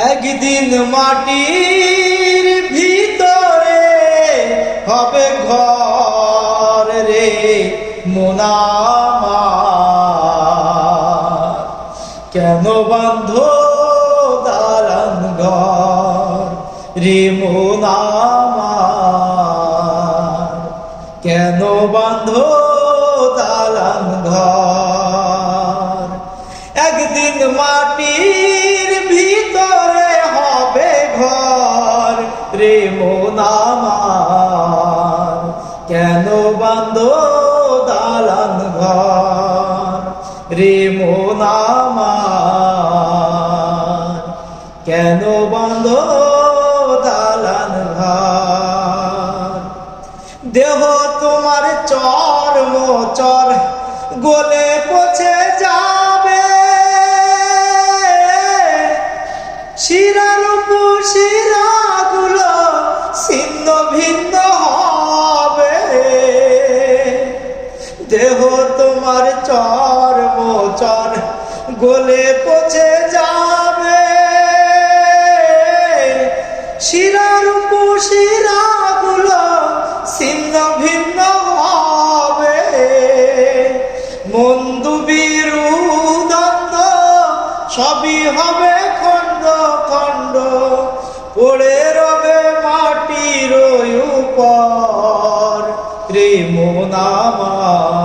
একদিন মাটির ভিতরে হবে ঘর রে মন আমার, কেন বাঁধ দালান ঘর রে মন আমার, কেন বাঁধ দালান ঘর। একদিন মাটির ভিতরে হবে ঘর রে মন আমার, কেন বাঁধ দালান ঘর রে মন আমার, কেন বাঁধ দালান ঘর। দেহ তোমার চর্ম চর গলে পচে যাবে, শিরার শিরাগুলো ছিন্ন ভিন্ন হবে। দেহ তোমার চর্ম চর গলে পচে যাবে, শিরার শিরাগুলো ছিন্ন ভিন্ন হবে। মন্দুবীর দ্বন্দ্ব সবই হবে খণ্ড খণ্ড, পড়ে রবে মাটির উপর রে মন আমার,